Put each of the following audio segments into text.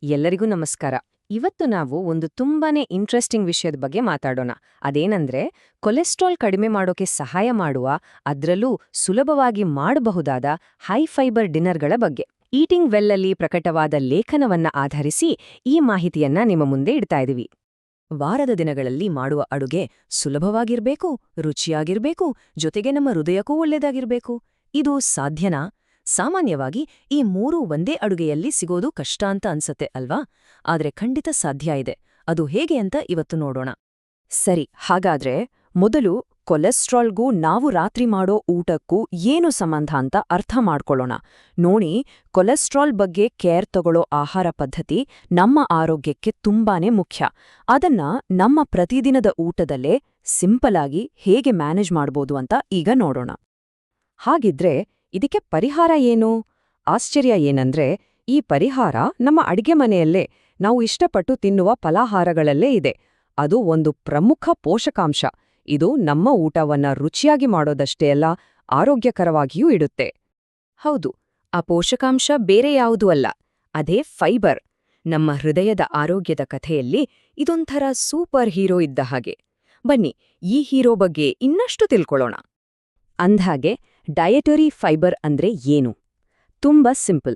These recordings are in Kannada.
ಎಲ್ಲರಿಗೂ ನಮಸ್ಕಾರ. ಇವತ್ತು ನಾವು ಒಂದು ತುಂಬಾನೇ ಇಂಟ್ರೆಸ್ಟಿಂಗ್ ವಿಷಯದ ಬಗ್ಗೆ ಮಾತಾಡೋಣ. ಅದೇನಂದ್ರೆ ಕೊಲೆಸ್ಟ್ರಾಲ್ ಕಡಿಮೆ ಮಾಡೋಕೆ ಸಹಾಯ ಮಾಡುವ, ಅದ್ರಲ್ಲೂ ಸುಲಭವಾಗಿ ಮಾಡಬಹುದಾದ ಹೈ ಫೈಬರ್ ಡಿನ್ನರ್ಗಳ ಬಗ್ಗೆ. ಈಟಿಂಗ್ ವೆಲ್ಲಲ್ಲಿ ಪ್ರಕಟವಾದ ಲೇಖನವನ್ನ ಆಧರಿಸಿ ಈ ಮಾಹಿತಿಯನ್ನ ನಿಮ್ಮ ಮುಂದೆ ಇಡ್ತಾ ಇದೀವಿ. ವಾರದ ದಿನಗಳಲ್ಲಿ ಮಾಡುವ ಅಡುಗೆ ಸುಲಭವಾಗಿರ್ಬೇಕು, ರುಚಿಯಾಗಿರ್ಬೇಕು, ಜೊತೆಗೆ ನಮ್ಮ ಹೃದಯಕ್ಕೂ ಒಳ್ಳೆಯದಾಗಿರ್ಬೇಕು. ಇದು ಸಾಧ್ಯನಾ? ಸಾಮಾನ್ಯವಾಗಿ ಈ ಮೂರೂ ಒಂದೇ ಅಡುಗೆಯಲ್ಲಿ ಸಿಗೋದು ಕಷ್ಟ ಅಂತ ಅನ್ಸತ್ತೆ ಅಲ್ವಾ? ಆದ್ರೆ ಖಂಡಿತ ಸಾಧ್ಯ ಇದೆ. ಅದು ಹೇಗೆ ಅಂತ ಇವತ್ತು ನೋಡೋಣ. ಸರಿ, ಹಾಗಾದ್ರೆ ಮೊದಲು ಕೊಲೆಸ್ಟ್ರಾಲ್ಗೂ ನಾವು ರಾತ್ರಿ ಮಾಡೋ ಊಟಕ್ಕೂ ಏನು ಸಂಬಂಧ ಅಂತ ಅರ್ಥ ಮಾಡ್ಕೊಳ್ಳೋಣ. ನೋಡಿ, ಕೊಲೆಸ್ಟ್ರಾಲ್ ಬಗ್ಗೆ ಕೇರ್ ತಗೊಳ್ಳೋ ಆಹಾರ ಪದ್ಧತಿ ನಮ್ಮ ಆರೋಗ್ಯಕ್ಕೆ ತುಂಬಾನೇ ಮುಖ್ಯ. ಅದನ್ನ ನಮ್ಮ ಪ್ರತಿದಿನದ ಊಟದಲ್ಲೇ ಸಿಂಪಲ್ ಆಗಿ ಹೇಗೆ ಮ್ಯಾನೇಜ್ ಮಾಡ್ಬೋದು ಅಂತ ಈಗ ನೋಡೋಣ. ಹಾಗಿದ್ರೆ ಇದಕ್ಕೆ ಪರಿಹಾರ ಏನು? ಆಶ್ಚರ್ಯ ಏನಂದ್ರೆ ಈ ಪರಿಹಾರ ನಮ್ಮ ಅಡಿಗೆ ಮನೆಯಲ್ಲೇ ನಾವು ಇಷ್ಟಪಟ್ಟು ತಿನ್ನುವ ಫಲಾಹಾರಗಳಲ್ಲೇ ಇದೆ. ಅದು ಒಂದು ಪ್ರಮುಖ ಪೋಷಕಾಂಶ. ಇದು ನಮ್ಮ ಊಟವನ್ನ ರುಚಿಯಾಗಿ ಮಾಡೋದಷ್ಟೇ ಅಲ್ಲ, ಆರೋಗ್ಯಕರವಾಗಿಯೂ ಇಡುತ್ತೆ. ಹೌದು, ಆ ಪೋಷಕಾಂಶ ಬೇರೆ ಯಾವುದೂ ಅಲ್ಲ, ಅದೇ ಫೈಬರ್. ನಮ್ಮ ಹೃದಯದ ಆರೋಗ್ಯದ ಕಥೆಯಲ್ಲಿ ಇದೊಂಥರ ಸೂಪರ್ ಹೀರೋ ಇದ್ದ ಹಾಗೆ. ಬನ್ನಿ, ಈ ಹೀರೋ ಬಗ್ಗೆ ಇನ್ನಷ್ಟು ತಿಳ್ಕೊಳ್ಳೋಣ. ಅಂದ್ಹಾಗೆ ಡಯಟರಿ ಫೈಬರ್ ಅಂದ್ರೆ ಏನು? ತುಂಬಾ ಸಿಂಪಲ್.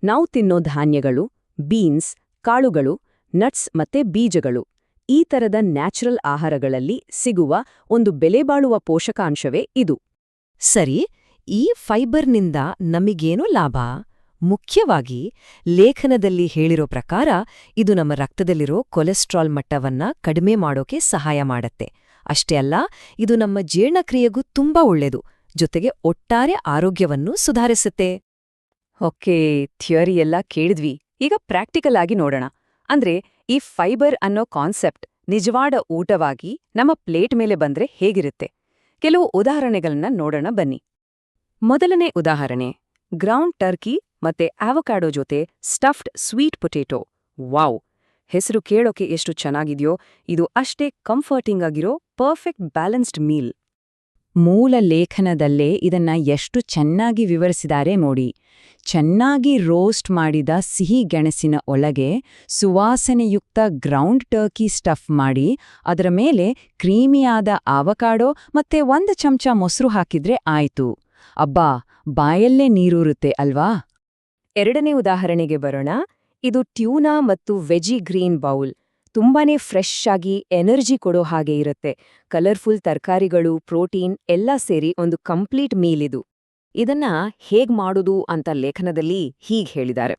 ನಾವು ತಿನ್ನೋ ಧಾನ್ಯಗಳು, ಬೀನ್ಸ್, ಕಾಳುಗಳು, ನಟ್ಸ್ ಮತ್ತೆ ಬೀಜಗಳು, ಈ ತರದ ನ್ಯಾಚುರಲ್ ಆಹಾರಗಳಲ್ಲಿ ಸಿಗುವ ಒಂದು ಬೆಲೆಬಾಳುವ ಪೋಷಕಾಂಶವೇ ಇದು. ಸರಿ, ಈ ಫೈಬರ್ನಿಂದ ನಮಗೇನು ಲಾಭ? ಮುಖ್ಯವಾಗಿ ಲೇಖನದಲ್ಲಿ ಹೇಳಿರೋ ಪ್ರಕಾರ ಇದು ನಮ್ಮ ರಕ್ತದಲ್ಲಿರೋ ಕೊಲೆಸ್ಟ್ರಾಲ್ ಮಟ್ಟವನ್ನ ಕಡಿಮೆ ಮಾಡೋಕೆ ಸಹಾಯ ಮಾಡತ್ತೆ. ಅಷ್ಟೇ ಅಲ್ಲ, ಇದು ನಮ್ಮ ಜೀರ್ಣಕ್ರಿಯೆಗೂ ತುಂಬಾ ಒಳ್ಳೆಯದು, ಜೊತೆಗೆ ಒಟ್ಟಾರೆ ಆರೋಗ್ಯವನ್ನು ಸುಧಾರಿಸುತ್ತೆ. ಓಕೆ, ಥಿಯರಿ ಎಲ್ಲ ಕೇಳಿದ್ವಿ. ಈಗ ಪ್ರಾಕ್ಟಿಕಲ್ ಆಗಿ ನೋಡೋಣ. ಅಂದ್ರೆ ಈ ಫೈಬರ್ ಅನ್ನೋ ಕಾನ್ಸೆಪ್ಟ್ ನಿಜವಾದ ಊಟವಾಗಿ ನಮ್ಮ ಪ್ಲೇಟ್ ಮೇಲೆ ಬಂದ್ರೆ ಹೇಗಿರುತ್ತೆ? ಕೆಲವು ಉದಾಹರಣೆಗಳನ್ನ ನೋಡೋಣ ಬನ್ನಿ. ಮೊದಲನೇ ಉದಾಹರಣೆ, ಗ್ರೌಂಡ್ ಟರ್ಕಿ ಮತ್ತೆ ಆವಕಾಡೋ ಜೊತೆ ಸ್ಟಫ್ಡ್ ಸ್ವೀಟ್ ಪೊಟೇಟೊ. ವಾವ್! ಹೆಸರು ಕೇಳೋಕೆ ಎಷ್ಟು ಚೆನ್ನಾಗಿದೆಯೋ, ಇದು ಅಷ್ಟೇ ಕಂಫರ್ಟಿಂಗ್ ಆಗಿರೋ ಪರ್ಫೆಕ್ಟ್ ಬ್ಯಾಲೆನ್ಸ್ಡ್ ಮೀಲ್. ಮೂಲ ಲೇಖನದಲ್ಲೇ ಇದನ್ನ ಎಷ್ಟು ಚೆನ್ನಾಗಿ ವಿವರಿಸಿದ್ದಾರೆ ನೋಡಿ. ಚೆನ್ನಾಗಿ ರೋಸ್ಟ್ ಮಾಡಿದ ಸಿಹಿ ಗೆಣಸಿನ ಒಳಗೆ ಸುವಾಸನೆಯುಕ್ತ ಗ್ರೌಂಡ್ ಟರ್ಕಿ ಸ್ಟಫ್ ಮಾಡಿ, ಅದರ ಮೇಲೆ ಕ್ರೀಮಿಯಾದ ಆವಕಾಡೋ ಮತ್ತೆ 1 ಚಮಚ ಮೊಸರು ಹಾಕಿದ್ರೆ ಆಯ್ತು. ಅಬ್ಬಾ, ಬಾಯಲ್ಲೇ ನೀರೂರುತ್ತೆ ಅಲ್ವಾ? ಎರಡನೇ ಉದಾಹರಣೆಗೆ ಬರೋಣ. ಇದು ಟ್ಯೂನಾ ಮತ್ತು ವೆಜಿ ಗ್ರೀನ್ ಬೌಲ್. ತುಂಬಾನೇ ಫ್ರೆಶ್ ಆಗಿ ಎನರ್ಜಿ ಕೊಡೋ ಹಾಗೆ ಇರುತ್ತೆ. ಕಲರ್ಫುಲ್ ತರಕಾರಿಗಳು, ಪ್ರೋಟೀನ್ ಎಲ್ಲ ಸೇರಿ ಒಂದು ಕಂಪ್ಲೀಟ್ ಮೀಲ್ ಇದು. ಇದನ್ನ ಹೇಗ್ ಮಾಡೋದು ಅಂತ ಲೇಖನದಲ್ಲಿ ಹೀಗ್ ಹೇಳಿದ್ದಾರೆ.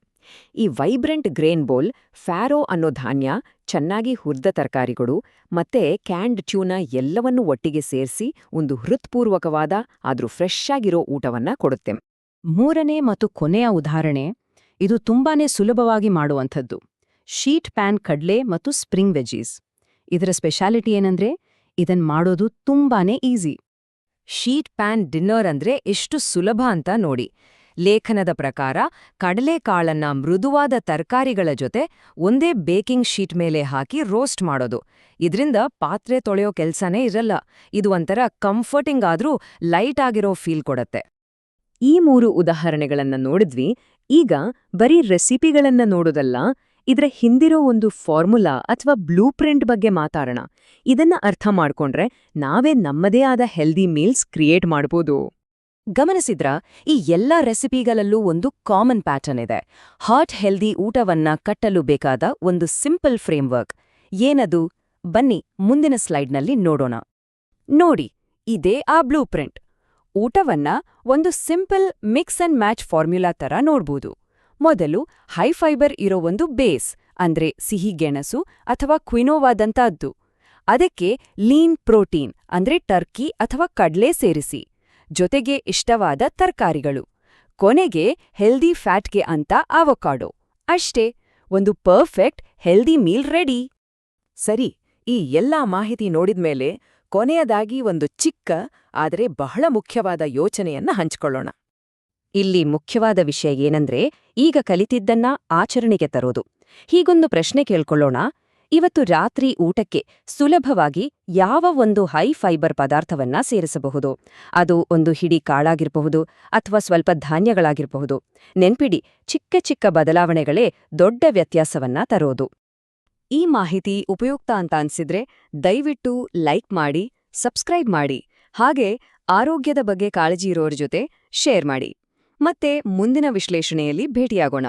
ಈ ವೈಬ್ರೆಂಟ್ ಗ್ರೇನ್ ಬೌಲ್, ಫ್ಯಾರೋ ಅನ್ನೋ ಧಾನ್ಯ, ಚೆನ್ನಾಗಿ ಹುರಿದ ತರಕಾರಿಗಳು ಮತ್ತೆ ಕ್ಯಾಂಡ್ ಟ್ಯೂನಾ ಎಲ್ಲವನ್ನೂ ಒಟ್ಟಿಗೆ ಸೇರಿಸಿ ಒಂದು ಹೃತ್ಪೂರ್ವಕವಾದ ಆದ್ರೂ ಫ್ರೆಶ್ ಆಗಿರೋ ಊಟವನ್ನ ಕೊಡುತ್ತೆ. ಮೂರನೇ ಮತ್ತು ಕೊನೆಯ ಉದಾಹರಣೆ, ಇದು ತುಂಬಾನೇ ಸುಲಭವಾಗಿ ಮಾಡುವಂಥದ್ದು. ಶೀಟ್ ಪ್ಯಾನ್ ಕಡ್ಲೆ ಮತ್ತು ಸ್ಪ್ರಿಂಗ್ ವೆಜೀಸ್. ಇದರ ಸ್ಪೆಷಾಲಿಟಿ ಏನಂದ್ರೆ ಇದನ್ ಮಾಡೋದು ತುಂಬಾನೇ ಈಸಿ. ಶೀಟ್ ಪ್ಯಾನ್ ಡಿನ್ನರ್ ಅಂದ್ರೆ ಎಷ್ಟು ಸುಲಭ ಅಂತ ನೋಡಿ. ಲೇಖನದ ಪ್ರಕಾರ ಕಡಲೆಕಾಳನ್ನ ಮೃದುವಾದ ತರಕಾರಿಗಳ ಜೊತೆ ಒಂದೇ ಬೇಕಿಂಗ್ ಶೀಟ್ ಮೇಲೆ ಹಾಕಿ ರೋಸ್ಟ್ ಮಾಡೋದು. ಇದ್ರಿಂದ ಪಾತ್ರೆ ತೊಳೆಯೋ ಕೆಲ್ಸನೇ ಇರಲ್ಲ. ಇದು ಒಂಥರ ಕಂಫರ್ಟಿಂಗ್ ಆದ್ರೂ ಲೈಟ್ ಆಗಿರೋ ಫೀಲ್ ಕೊಡತ್ತೆ. ಈ 3 ಉದಾಹರಣೆಗಳನ್ನ ನೋಡಿದ್ವಿ. ಈಗ ಬರೀ ರೆಸಿಪಿಗಳನ್ನ ನೋಡೋದಲ್ಲ, ಇದ್ರ ಹಿಂದಿರೋ ಒಂದು ಫಾರ್ಮುಲಾ ಅಥವಾ ಬ್ಲೂ ಪ್ರಿಂಟ್ ಬಗ್ಗೆ ಮಾತಾಡೋಣ. ಇದನ್ನ ಅರ್ಥ ಮಾಡ್ಕೊಂಡ್ರೆ ನಾವೇ ನಮ್ಮದೇ ಆದ ಹೆಲ್ದಿ ಮೀಲ್ಸ್ ಕ್ರಿಯೇಟ್ ಮಾಡ್ಬೋದು. ಗಮನಿಸಿದ್ರ, ಈ ಎಲ್ಲಾ ರೆಸಿಪಿಗಳಲ್ಲೂ ಒಂದು ಕಾಮನ್ ಪ್ಯಾಟರ್ನ್ ಇದೆ. ಹಾಟ್ ಹೆಲ್ದಿ ಊಟವನ್ನ ಕಟ್ಟಲು ಬೇಕಾದ ಒಂದು ಸಿಂಪಲ್ ಫ್ರೇಮ್ವರ್ಕ್. ಏನದು? ಬನ್ನಿ ಮುಂದಿನ ಸ್ಲೈಡ್ನಲ್ಲಿ ನೋಡೋಣ. ನೋಡಿ, ಇದೇ ಆ ಬ್ಲೂ ಪ್ರಿಂಟ್. ಊಟವನ್ನ ಒಂದು simple mix and match formula ತರ ನೋಡ್ಬೋದು. ಮೊದಲು ಹೈ ಫೈಬರ್ ಇರೋ ಒಂದು ಬೇಸ್, ಅಂದ್ರೆ ಸಿಹಿ ಗೆಣಸು ಅಥವಾ ಕ್ವಿನೋವಾದಂತಹದ್ದು. ಅದಕ್ಕೆ ಲೀನ್ ಪ್ರೋಟೀನ್ ಅಂದ್ರೆ ಟರ್ಕಿ ಅಥವಾ ಕಡ್ಲೆ ಸೇರಿಸಿ, ಜೊತೆಗೆ ಇಷ್ಟವಾದ ತರಕಾರಿಗಳು. ಕೊನೆಗೆ ಹೆಲ್ದಿ ಫ್ಯಾಟ್ಗೆ ಅಂತ ಆವಕಾಡೋ. ಅಷ್ಟೇ, ಒಂದು ಪರ್ಫೆಕ್ಟ್ ಹೆಲ್ದಿ ಮೀಲ್ ರೆಡಿ. ಸರಿ, ಈ ಎಲ್ಲಾ ಮಾಹಿತಿ ನೋಡಿದ್ಮೇಲೆ ಕೊನೆಯದಾಗಿ ಒಂದು ಚಿಕ್ಕ ಆದರೆ ಬಹಳ ಮುಖ್ಯವಾದ ಯೋಚನೆಯನ್ನ ಹಂಚಿಕೊಳ್ಳೋಣ. ಇಲ್ಲಿ ಮುಖ್ಯವಾದ ವಿಷಯ ಏನಂದ್ರೆ ಈಗ ಕಲಿತಿದ್ದನ್ನ ಆಚರಣೆಗೆ ತರೋದು. ಹೀಗೊಂದು ಪ್ರಶ್ನೆ ಕೇಳ್ಕೊಳ್ಳೋಣ. ಇವತ್ತು ರಾತ್ರಿ ಊಟಕ್ಕೆ ಸುಲಭವಾಗಿ ಯಾವ ಒಂದು ಹೈ ಫೈಬರ್ ಪದಾರ್ಥವನ್ನ ಸೇರಿಸಬಹುದು. ಅದು ಒಂದು ಹಿಡಿ ಕಾಳಾಗಿರಬಹುದು ಅಥವಾ ಸ್ವಲ್ಪ ಧಾನ್ಯಗಳಾಗಿರಬಹುದು. ನೆನ್ಪಿಡಿ, ಚಿಕ್ಕ ಚಿಕ್ಕ ಬದಲಾವಣೆಗಳೇ ದೊಡ್ಡ ವ್ಯತ್ಯಾಸವನ್ನ ತರೋದು. ಈ ಮಾಹಿತಿ ಉಪಯುಕ್ತ ಅಂತ ಅನ್ಸಿದ್ರೆ ದಯವಿಟ್ಟು ಲೈಕ್ ಮಾಡಿ, ಸಬ್ಸ್ಕ್ರೈಬ್ ಮಾಡಿ, ಹಾಗೆ ಆರೋಗ್ಯದ ಬಗ್ಗೆ ಕಾಳಜಿ ಇರೋರ ಜೊತೆ ಶೇರ್ ಮಾಡಿ. ಮತ್ತೆ ಮುಂದಿನ ವಿಶ್ಲೇಷಣೆಯಲ್ಲಿ ಭೇಟಿಯಾಗೋಣ.